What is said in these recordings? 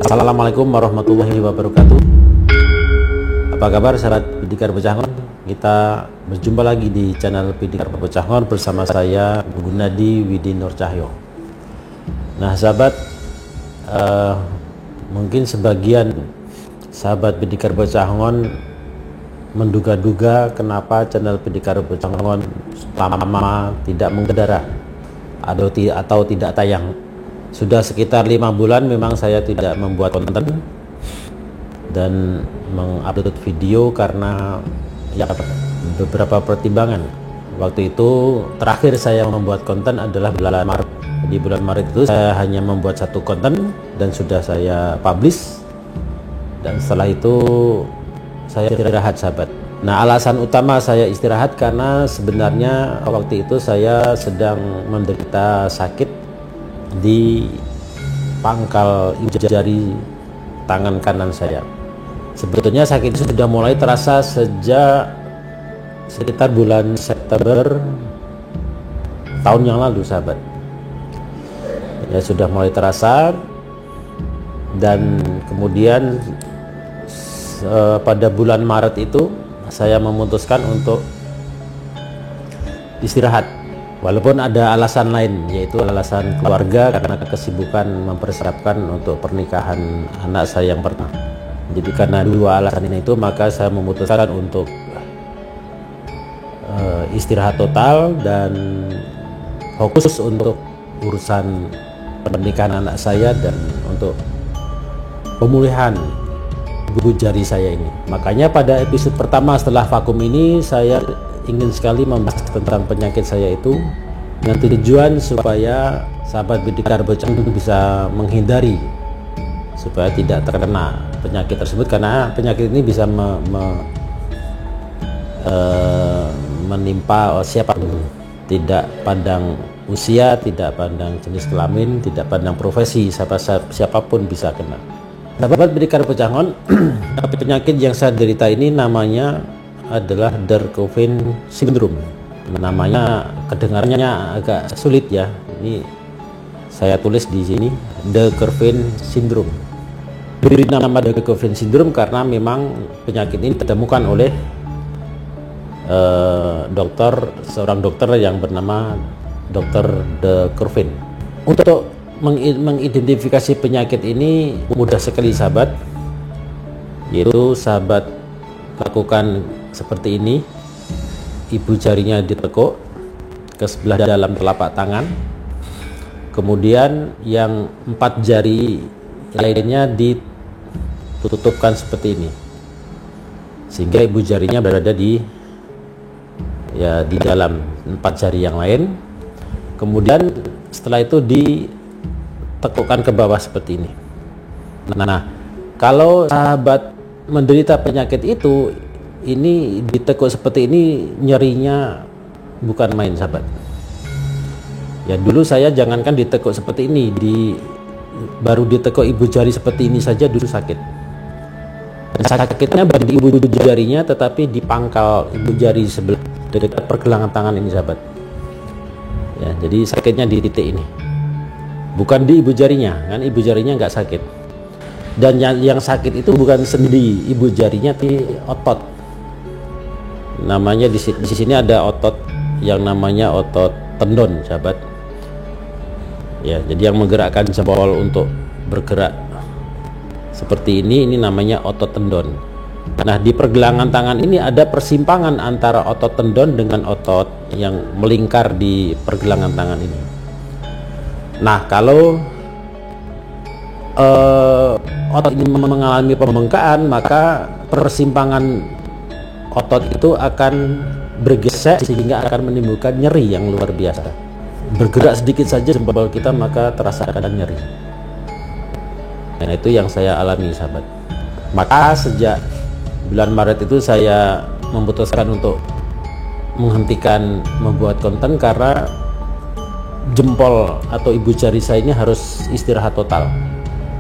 Assalamualaikum warahmatullahi wabarakatuh. Apa kabar sahabat Bidikar Pecangon? Kita berjumpa lagi di channel Bidikar Pecangon bersama saya Gunadi Widi Nur Cahyo. Nah sahabat, mungkin sebagian sahabat Bidikar Pecangon menduga-duga kenapa channel Bidikar Pecangon lama tidak mengudara atau tidak tayang. Sudah sekitar 5 bulan memang saya tidak membuat konten dan mengupload video karena ya beberapa pertimbangan. Waktu itu terakhir saya membuat konten adalah bulan Maret. Di bulan Maret itu saya hanya membuat satu konten dan sudah saya publish, dan setelah itu saya istirahat sahabat. Nah alasan utama saya istirahat karena sebenarnya waktu itu saya sedang menderita sakit di pangkal ibu jari tangan kanan saya. Sebetulnya sakit itu sudah mulai terasa sejak sekitar bulan September tahun yang lalu sahabat. Ya sudah mulai terasa, dan kemudian pada bulan Maret itu saya memutuskan untuk istirahat. Walaupun ada alasan lain, yaitu alasan keluarga karena kesibukan mempersiapkan untuk pernikahan anak saya yang pertama. Jadi karena dua alasan ini itu, maka saya memutuskan untuk istirahat total dan fokus untuk urusan pernikahan anak saya dan untuk pemulihan ibu jari saya ini. Makanya pada episode pertama setelah vakum ini saya ingin sekali membahas tentang penyakit saya itu dengan tujuan supaya sahabat Bidikar Pecangon bisa menghindari supaya tidak terkena penyakit tersebut, karena penyakit ini bisa menimpa siapapun, tidak pandang usia, tidak pandang jenis kelamin, tidak pandang profesi, siapapun bisa kena. Sahabat Bidikar Pecangon, penyakit yang saya derita ini namanya adalah Derkoven Syndrome. Namanya kedengarannya agak sulit ya. Ini saya tulis di sini Derkoven Syndrome. Diberi nama Derkoven Syndrome karena memang penyakit ini ditemukan oleh seorang dokter yang bernama Dr. Derkoven. Untuk mengidentifikasi penyakit ini mudah sekali sahabat, yaitu sahabat lakukan seperti ini. Ibu jarinya ditekuk ke sebelah dalam telapak tangan, kemudian yang 4 jari lainnya ditutupkan seperti ini, sehingga ibu jarinya berada di dalam 4 jari yang lain. Kemudian setelah itu ditekukkan ke bawah seperti ini. Nah, kalau sahabat menderita penyakit itu, ini ditekuk seperti ini, nyerinya bukan main sahabat. Ya dulu saya jangankan ditekuk seperti ini, baru ditekuk ibu jari seperti ini saja dulu sakit. Sakitnya bukan di ibu jarinya, tetapi di pangkal ibu jari sebelah dekat pergelangan tangan ini sahabat. Ya, jadi sakitnya di titik ini, bukan di ibu jarinya, kan ibu jarinya nggak sakit. Dan yang sakit itu bukan sendi ibu jarinya, tapi otot. Namanya di sini ada otot yang namanya otot tendon, sahabat. Ya, jadi yang menggerakkan jempol untuk bergerak seperti ini namanya otot tendon. Nah, di pergelangan tangan ini ada persimpangan antara otot tendon dengan otot yang melingkar di pergelangan tangan ini. Nah, kalau otot ini mengalami pembengkakan, maka persimpangan otot itu akan bergeser becek sehingga akan menimbulkan nyeri yang luar biasa. Bergerak sedikit saja jempol kita maka terasa akan nyeri. Nah, itu yang saya alami, sahabat. Maka sejak bulan Maret itu saya memutuskan untuk menghentikan membuat konten karena jempol atau ibu jari saya ini harus istirahat total.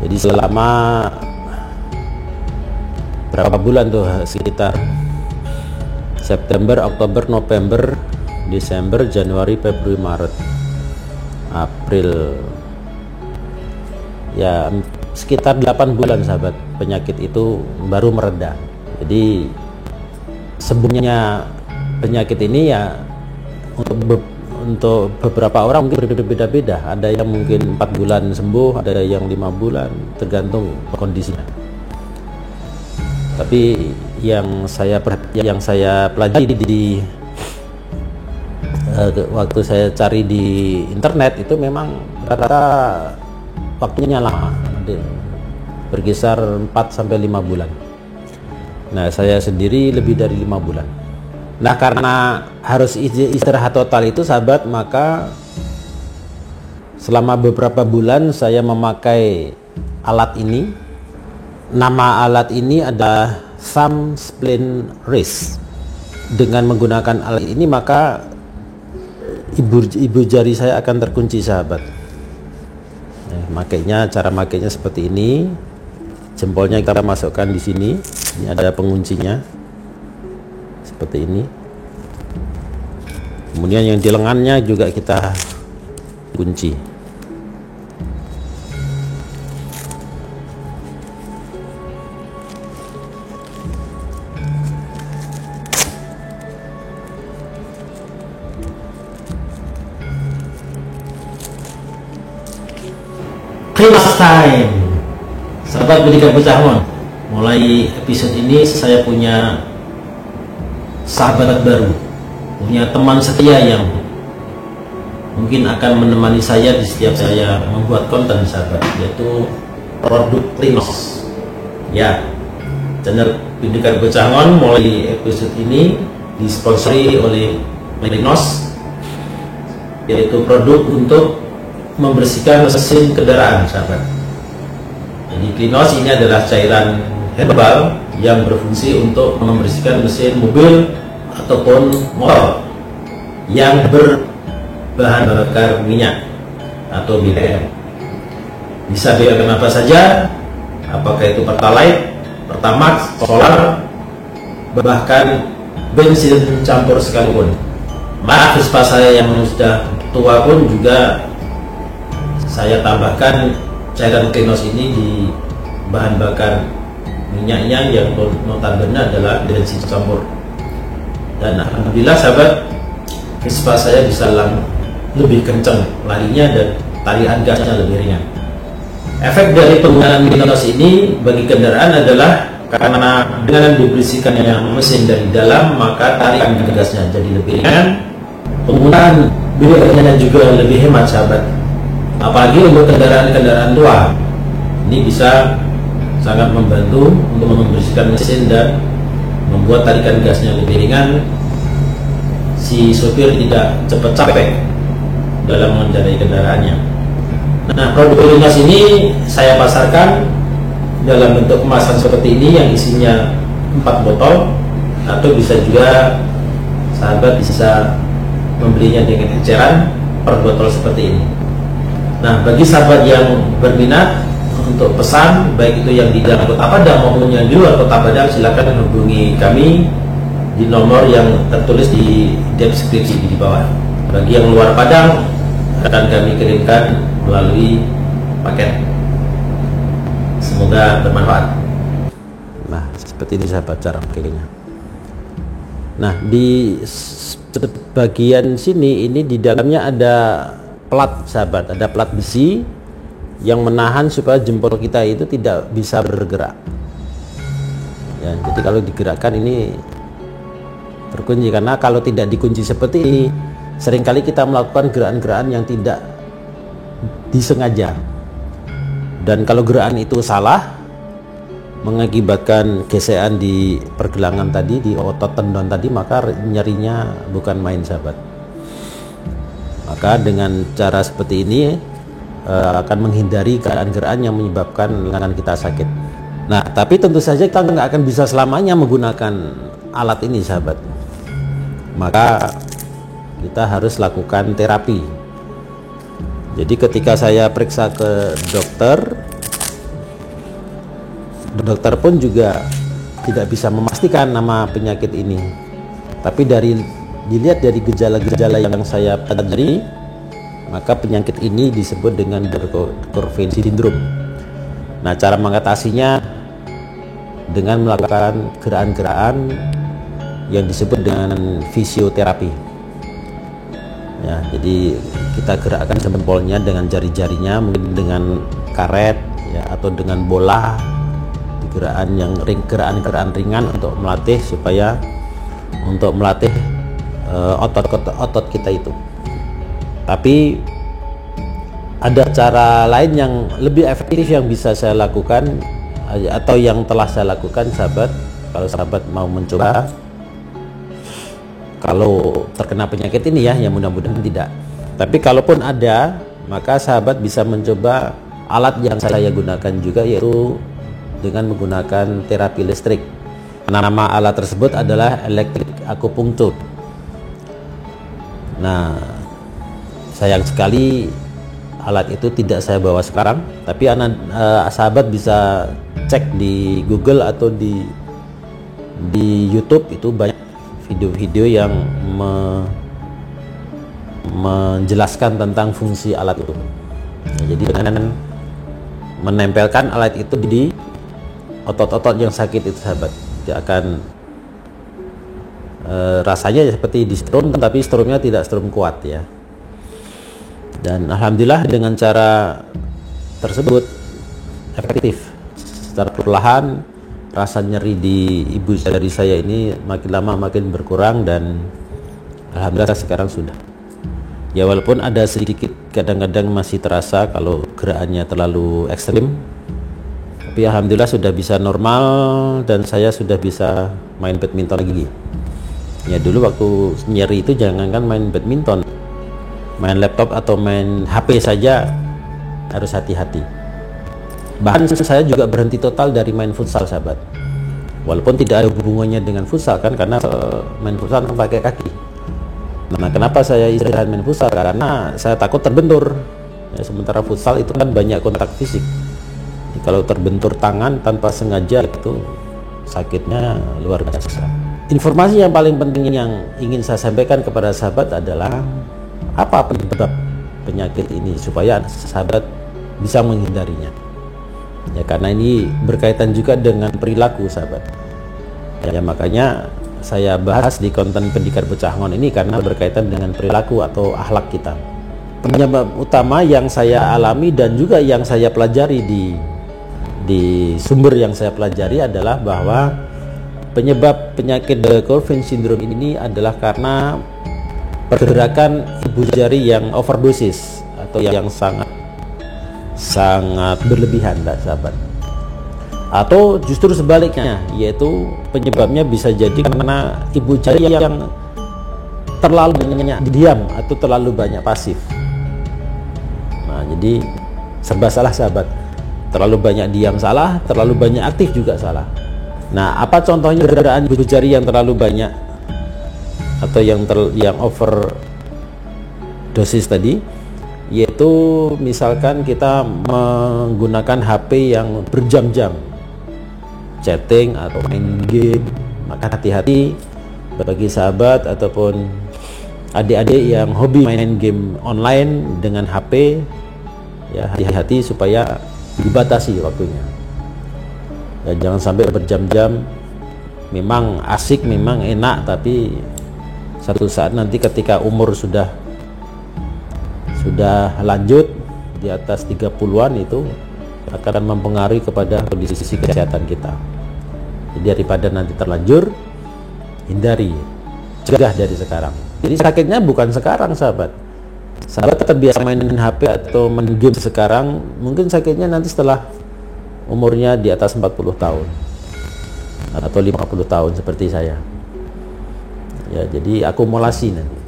Jadi selama berapa bulan tuh, sekitar September, Oktober, November, Desember, Januari, Februari, Maret, April, ya sekitar 8 bulan, sahabat, penyakit itu baru mereda. Jadi sebelumnya penyakit ini ya untuk beberapa orang mungkin berbeda-beda. Ada yang mungkin 4 bulan sembuh, ada yang 5 bulan, tergantung kondisinya. Tapi yang saya pelajari waktu saya cari di internet itu memang rata-rata waktunya lama, berkisar 4-5 bulan. Nah, saya sendiri lebih dari 5 bulan. Nah, karena harus istirahat total itu, sahabat, maka selama beberapa bulan saya memakai alat ini. Nama alat ini adalah thumb splint wrist. Dengan menggunakan alat ini maka ibu jari saya akan terkunci, sahabat. Cara makainya seperti ini. Jempolnya kita masukkan di sini. Ini ada penguncinya. Seperti ini. Kemudian yang di lengannya juga kita kunci. Cleanup time, sahabat Pendidikan Pesangon. Mulai episode ini saya punya sahabat baru, punya teman setia yang mungkin akan menemani saya di setiap saya membuat konten, sahabat, yaitu produk Klinos. Ya, channel Pendidikan Pesangon mulai episode ini disponsori oleh Klinos, yaitu produk untuk membersihkan mesin kendaraan, sahabat. Jadi Klinos ini adalah cairan herbal yang berfungsi untuk membersihkan mesin mobil ataupun motor yang berbahan bakar minyak atau BBM. Bisa BBM apa saja, apakah itu Pertalite, Pertamax, solar, bahkan bensin campur sekalipun. Maaf, Vespa saya yang sudah tua pun juga saya tambahkan cairan Klinos ini di bahan bakar minyaknya yang notabene adalah bensin campur. Dan alhamdulillah, sahabat, Vespa saya bisa lebih kencang larinya dan tarian gasnya lebih ringan. Efek dari penggunaan Klinos ini bagi kendaraan adalah karena dengan dibersihkannya mesin dari dalam, maka tarian gasnya jadi lebih ringan. Penggunaan BBM-nya juga lebih hemat, sahabat. Apalagi untuk kendaraan-kendaraan tua, ini bisa sangat membantu untuk membersihkan mesin dan membuat tarikan gasnya lebih ringan. Si sopir tidak cepat capek dalam mengendarai kendaraannya. Nah, produk Klinos ini saya pasarkan dalam bentuk kemasan seperti ini yang isinya 4 botol, atau bisa juga sahabat bisa membelinya dengan eceran per botol seperti ini. Nah, bagi sahabat yang berminat untuk pesan, baik itu yang di dalam Kota Padang maupun yang di luar Kota Padang, silakan hubungi kami di nomor yang tertulis di deskripsi di bawah. Bagi yang luar Padang akan kami kirimkan melalui paket. Semoga bermanfaat. Nah, seperti ini, sahabat, cara pakainya. Nah, di bagian sini ini di dalamnya ada plat, sahabat, ada plat besi yang menahan supaya jempol kita itu tidak bisa bergerak. Ya, jadi kalau digerakkan ini terkunci, karena kalau tidak dikunci seperti ini, seringkali kita melakukan gerakan-gerakan yang tidak disengaja. Dan kalau gerakan itu salah, mengakibatkan gesekan di pergelangan tadi, di otot tendon tadi, maka nyerinya bukan main sahabat. Maka dengan cara seperti ini akan menghindari gerakan-gerakan yang menyebabkan lengan kita sakit. Nah, tapi tentu saja kita nggak akan bisa selamanya menggunakan alat ini sahabat. Maka kita harus lakukan terapi. Jadi ketika saya periksa ke dokter pun juga tidak bisa memastikan nama penyakit ini. Tapi dilihat dari gejala-gejala yang saya pelajari, maka penyakit ini disebut dengan Burkitt syndrome. Nah, cara mengatasinya dengan melakukan gerakan-gerakan yang disebut dengan fisioterapi. Ya, jadi kita gerakkan jempolnya dengan jari-jarinya, mungkin dengan karet ya, atau dengan bola, gerakan ringan untuk melatih otot kita itu. Tapi ada cara lain yang lebih efektif yang bisa saya lakukan atau yang telah saya lakukan sahabat. Kalau sahabat mau mencoba, kalau terkena penyakit ini ya, yang mudah-mudahan tidak. Tapi kalaupun ada, maka sahabat bisa mencoba alat yang saya gunakan juga, yaitu dengan menggunakan terapi listrik. Nama alat tersebut adalah elektrik akupunktur. Nah, sayang sekali alat itu tidak saya bawa sekarang, tapi sahabat bisa cek di Google atau di YouTube, itu banyak video-video yang menjelaskan tentang fungsi alat itu. Jadi dengan menempelkan alat itu di otot-otot yang sakit itu sahabat, dia akan rasanya seperti di strum, tapi strumnya tidak strum kuat ya. Dan alhamdulillah dengan cara tersebut efektif. Secara perlahan rasa nyeri di ibu jari saya ini makin lama makin berkurang, dan alhamdulillah sekarang sudah. Ya, walaupun ada sedikit kadang-kadang masih terasa kalau gerakannya terlalu ekstrim, tapi alhamdulillah sudah bisa normal dan saya sudah bisa main badminton lagi. Ya, dulu waktu nyeri itu jangankan main badminton, main laptop atau main HP saja harus hati-hati. Bahkan saya juga berhenti total dari main futsal sahabat. Walaupun tidak ada hubungannya dengan futsal kan, karena main futsal pakai kaki. Nah, kenapa saya istirahat main futsal? Karena saya takut terbentur. Ya, sementara futsal itu kan banyak kontak fisik. Jadi, kalau terbentur tangan tanpa sengaja itu sakitnya luar biasa. Informasi yang paling penting yang ingin saya sampaikan kepada sahabat adalah apa penyebab penyakit ini supaya sahabat bisa menghindarinya. Ya, karena ini berkaitan juga dengan perilaku sahabat. Ya, makanya saya bahas di konten Pendekar Pecangon ini karena berkaitan dengan perilaku atau akhlak kita. Penyebab utama yang saya alami dan juga yang saya pelajari di sumber yang saya pelajari adalah bahwa penyebab penyakit Burkitt syndrome ini adalah karena pergerakan ibu jari yang overdosis atau yang sangat berlebihan sahabat, atau justru sebaliknya, yaitu penyebabnya bisa jadi karena ibu jari yang terlalu banyak diam atau terlalu banyak pasif. Nah, jadi serba salah sahabat, terlalu banyak diam salah, terlalu banyak aktif juga salah. Nah, apa contohnya gerakan ibu jari yang terlalu banyak atau yang over dosis tadi? Yaitu misalkan kita menggunakan HP yang berjam-jam, chatting atau main game. Maka hati-hati bagi sahabat ataupun adik-adik yang hobi main game online dengan HP, ya hati-hati supaya dibatasi waktunya. Dan jangan sampai berjam-jam. Memang asik, memang enak, tapi satu saat nanti ketika umur sudah lanjut di atas 30-an itu akan mempengaruhi kepada kondisi kesehatan kita. Jadi daripada nanti terlanjur, hindari, cegah dari sekarang. Jadi sakitnya bukan sekarang sahabat. Sahabat terbiasa mainin HP atau main game sekarang, mungkin sakitnya nanti setelah umurnya di atas 40 tahun atau 50 tahun seperti saya. Ya, jadi akumulasi nanti.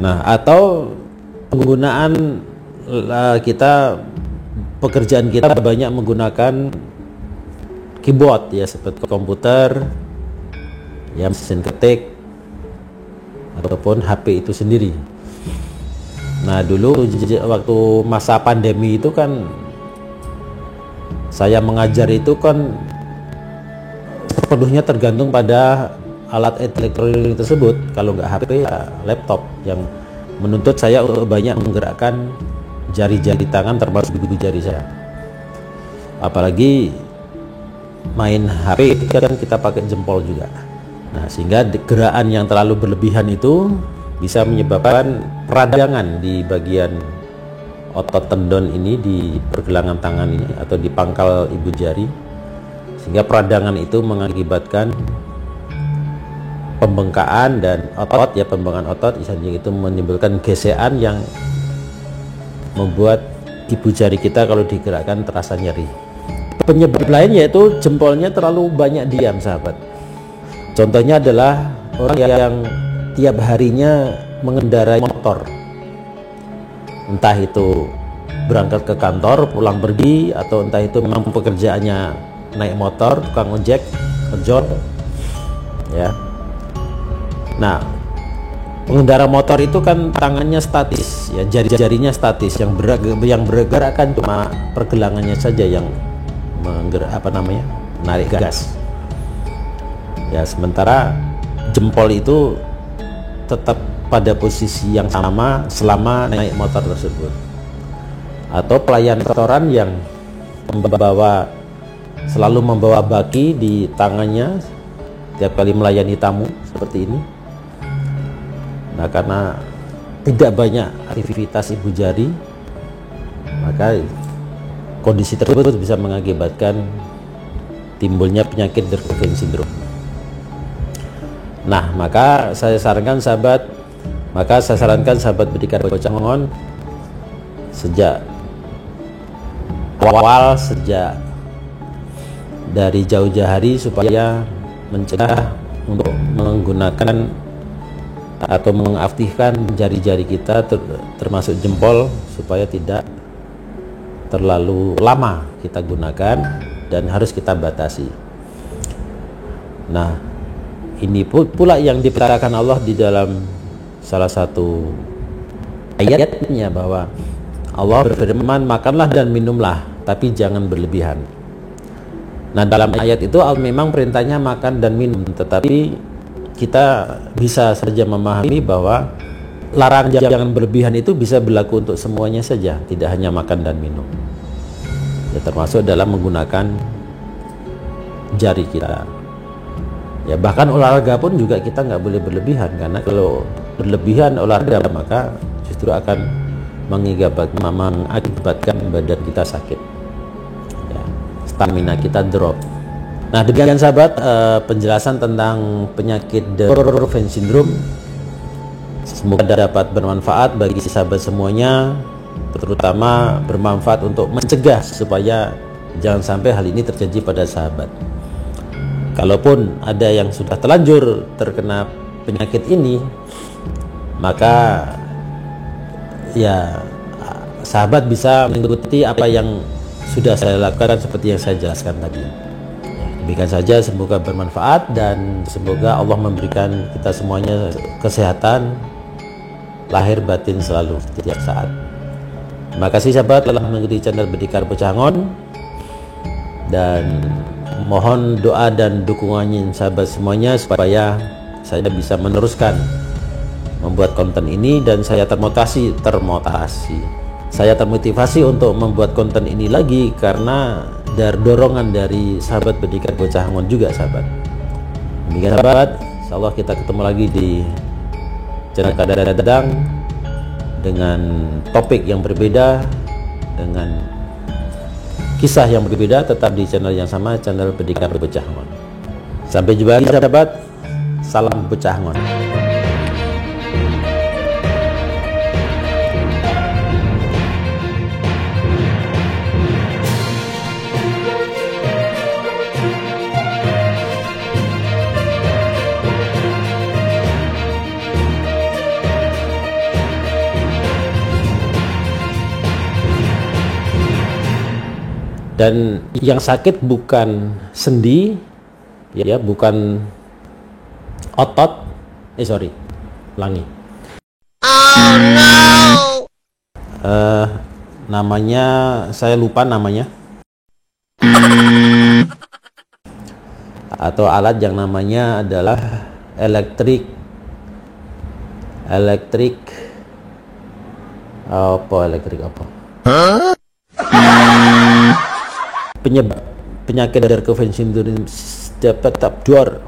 Nah, atau penggunaan pekerjaan kita banyak menggunakan keyboard ya, seperti komputer, ya mesin ketik ataupun HP itu sendiri. Nah, dulu waktu masa pandemi itu kan saya mengajar itu kan sepenuhnya tergantung pada alat elektronik tersebut. Kalau nggak HP ya laptop, yang menuntut saya untuk banyak menggerakkan jari-jari tangan termasuk gigi jari saya. Apalagi main HP itu kan kita pakai jempol juga. Nah, sehingga gerakan yang terlalu berlebihan itu bisa menyebabkan peradangan di bagian otot tendon ini, di pergelangan tangan ini atau di pangkal ibu jari, sehingga peradangan itu mengakibatkan pembengkakan dan otot, ya pembengkakan otot itu menimbulkan gesekan yang membuat ibu jari kita kalau digerakkan terasa nyeri. Penyebab lain yaitu jempolnya terlalu banyak diam, sahabat. Contohnya adalah orang yang tiap harinya mengendarai motor, entah itu berangkat ke kantor, pulang pergi, atau entah itu memang pekerjaannya naik motor, tukang ojek, ojol, ya. Nah, pengendara motor itu kan tangannya statis, ya, jari-jarinya statis, yang bergerak kan cuma pergelangannya saja yang menarik gas. Ya, sementara jempol itu tetap pada posisi yang sama selama naik motor tersebut. Atau pelayan restoran yang selalu membawa baki di tangannya tiap kali melayani tamu seperti ini. Nah, karena tidak banyak aktivitas ibu jari, maka kondisi tersebut bisa mengakibatkan timbulnya penyakit Derkoven syndrome. Nah, maka saya sarankan sahabat Berdikar Bocangon sejak dari jauh-jauh hari supaya mencegah untuk menggunakan atau mengaktifkan jari-jari kita termasuk jempol supaya tidak terlalu lama kita gunakan dan harus kita batasi. Nah, ini pula yang diperintahkan Allah di dalam salah satu ayatnya, bahwa Allah berfirman, makanlah dan minumlah, tapi jangan berlebihan. Nah, dalam ayat itu memang perintahnya makan dan minum, tetapi kita bisa saja memahami bahwa larangan jangan berlebihan itu bisa berlaku untuk semuanya saja, tidak hanya makan dan minum, ya, termasuk dalam menggunakan jari kita. Ya, bahkan olahraga pun juga kita nggak boleh berlebihan, karena kalau berlebihan olahraga maka justru akan mengakibatkan badan kita sakit, ya, stamina kita drop. Nah, demikian sahabat penjelasan tentang penyakit Derkoven syndrome. Semoga dapat bermanfaat bagi sahabat semuanya, terutama bermanfaat untuk mencegah supaya jangan sampai hal ini terjadi pada sahabat. Kalaupun ada yang sudah terlanjur terkena penyakit ini, maka ya sahabat bisa mengikuti apa yang sudah saya lakukan seperti yang saya jelaskan tadi. Demikian saja, semoga bermanfaat dan semoga Allah memberikan kita semuanya kesehatan lahir batin selalu setiap saat. Terima kasih sahabat telah mengikuti channel Berdikar Bocangon, dan mohon doa dan dukungannya sahabat semuanya supaya saya bisa meneruskan membuat konten ini, dan saya termotivasi untuk membuat konten ini lagi karena dorongan dari sahabat Berdikar Bocangon juga sahabat. Demikian sahabat, insyaallah kita ketemu lagi di channel kadang-kadang dengan topik yang berbeda, dengan kisah yang berbeda, tetap di channel yang sama, channel Berdikar Bocangon. Sampai jumpa lagi sahabat, salam Bocangon. Dan yang sakit bukan sendi, ya, bukan otot. Ulangi. Oh no. Namanya saya lupa namanya. Atau alat yang namanya adalah elektrik apa? Penyebab penyakit Derkoven syndrome dapat tabdor.